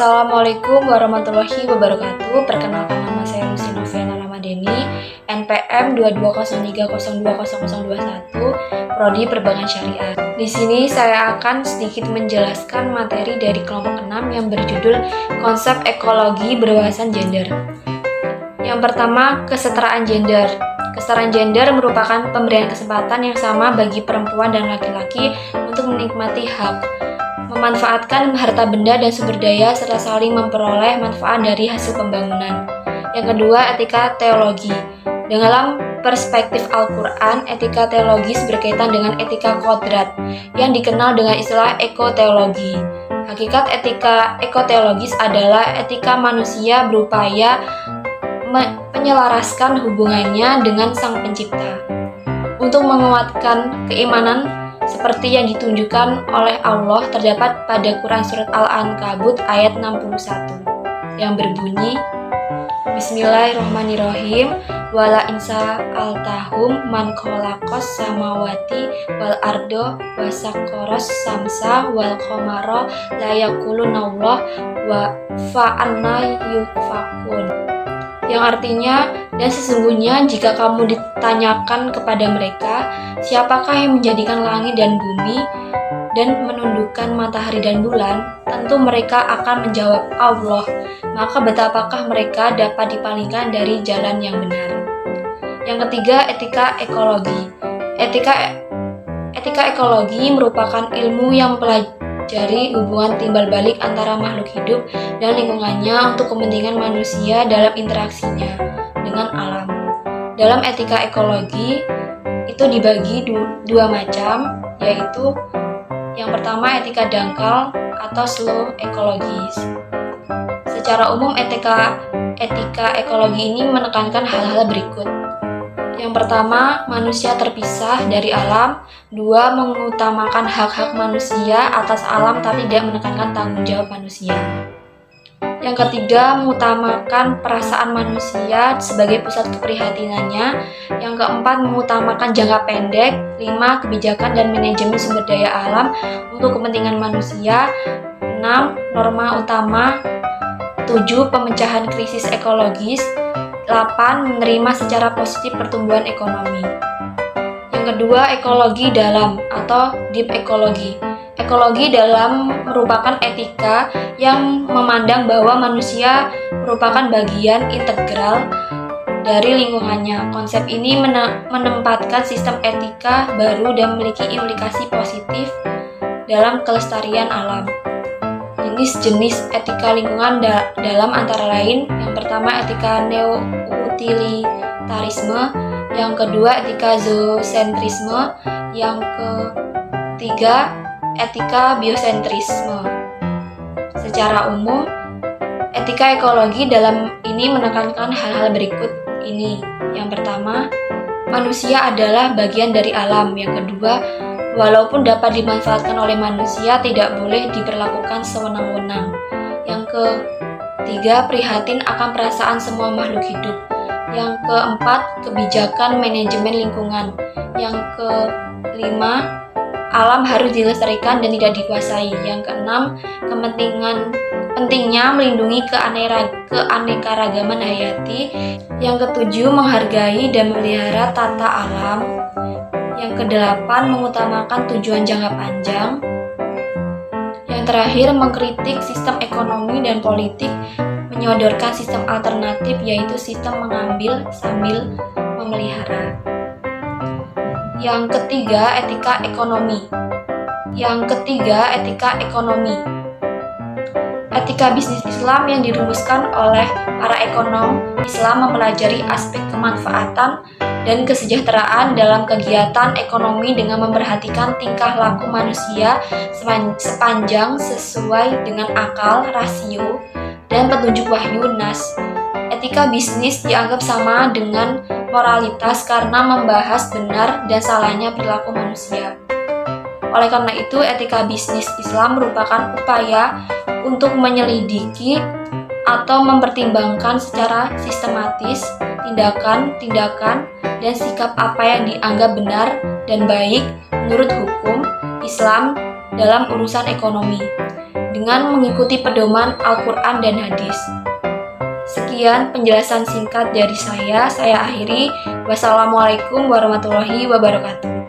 Assalamualaikum warahmatullahi wabarakatuh. Perkenalkan, nama saya Lucy Noviana Ramadeni, NPM 2203020021, Prodi Perbankan Syariah. Di sini saya akan sedikit menjelaskan materi dari kelompok 6 yang berjudul Konsep Ekologi Berwawasan Gender. Yang pertama, kesetaraan gender. Kesetaraan gender merupakan pemberian kesempatan yang sama bagi perempuan dan laki-laki untuk menikmati hak, memanfaatkan harta benda dan sumber daya, serta saling memperoleh manfaat dari hasil pembangunan. Yang kedua, etika teologi. Dalam perspektif Al-Quran, etika teologis berkaitan dengan etika kodrat, yang dikenal dengan istilah ekoteologi. Hakikat etika ekoteologis adalah etika manusia berupaya menyelaraskan hubungannya dengan Sang Pencipta untuk menguatkan keimanan seperti yang ditunjukkan oleh Allah terdapat pada Quran Surat Al-Ankabut ayat 61 yang berbunyi, Bismillahirrahmanirrahim, wala insa altahum man kholaqos samawati wal ardo wasakkoros samsa wal komaro layakulunallah wa fa'anna yufakun, yang artinya, dan sesungguhnya jika kamu ditanyakan kepada mereka, siapakah yang menjadikan langit dan bumi dan menundukkan matahari dan bulan, tentu mereka akan menjawab Allah, maka betapakah mereka dapat dipalingkan dari jalan yang benar. Yang ketiga, etika ekologi. Etika ekologi merupakan ilmu yang mempelajari hubungan timbal balik antara makhluk hidup dan lingkungannya untuk kepentingan manusia dalam interaksinya dengan alam. Dalam etika ekologi itu dibagi dua macam, yaitu yang pertama etika dangkal atau slow ekologis. Secara umum etika ekologi ini menekankan hal-hal berikut. Yang pertama, manusia terpisah dari alam. Dua, mengutamakan hak-hak manusia atas alam tapi tidak menekankan tanggung jawab manusia. Yang ketiga, mengutamakan perasaan manusia sebagai pusat keprihatinannya. Yang keempat, mengutamakan jangka pendek. 5, kebijakan dan manajemen sumber daya alam untuk kepentingan manusia. 6, norma utama. 7, pemecahan krisis ekologis. 8, menerima secara positif pertumbuhan ekonomi. Yang kedua, ekologi dalam atau deep ekologi. Ekologi dalam merupakan etika yang memandang bahwa manusia merupakan bagian integral dari lingkungannya. Konsep ini menempatkan sistem etika baru dan memiliki implikasi positif dalam kelestarian alam. Jenis-jenis etika lingkungan dalam antara lain, yang pertama etika neo-utilitarisme, yang kedua etika zoosentrisme, yang ketiga etika biosentrisme. Secara umum, etika ekologi dalam ini menekankan hal-hal berikut ini. Yang pertama, manusia adalah bagian dari alam. Yang kedua, walaupun dapat dimanfaatkan oleh manusia, tidak boleh diperlakukan sewenang-wenang. Yang ketiga, prihatin akan perasaan semua makhluk hidup. Yang keempat, kebijakan manajemen lingkungan. Yang kelima, alam harus dilestarikan dan tidak dikuasai. Yang keenam, pentingnya melindungi keanekaragaman hayati. Yang ketujuh, menghargai dan memelihara tata alam. Yang kedelapan, mengutamakan tujuan jangka panjang. Yang terakhir, mengkritik sistem ekonomi dan politik, menyodorkan sistem alternatif, yaitu sistem mengambil sambil memelihara. Yang ketiga, etika ekonomi. Etika bisnis Islam yang dirumuskan oleh para ekonom Islam mempelajari aspek kemanfaatan dan kesejahteraan dalam kegiatan ekonomi dengan memperhatikan tingkah laku manusia sepanjang sesuai dengan akal, rasio, dan petunjuk wahyu nas. Etika bisnis dianggap sama dengan moralitas karena membahas benar dan salahnya perilaku manusia. Oleh karena itu, etika bisnis Islam merupakan upaya untuk menyelidiki atau mempertimbangkan secara sistematis tindakan dan sikap apa yang dianggap benar dan baik menurut hukum Islam dalam urusan ekonomi. dengan mengikuti pedoman Al-Quran dan hadis. Sekian penjelasan singkat dari saya akhiri. Wassalamualaikum warahmatullahi wabarakatuh.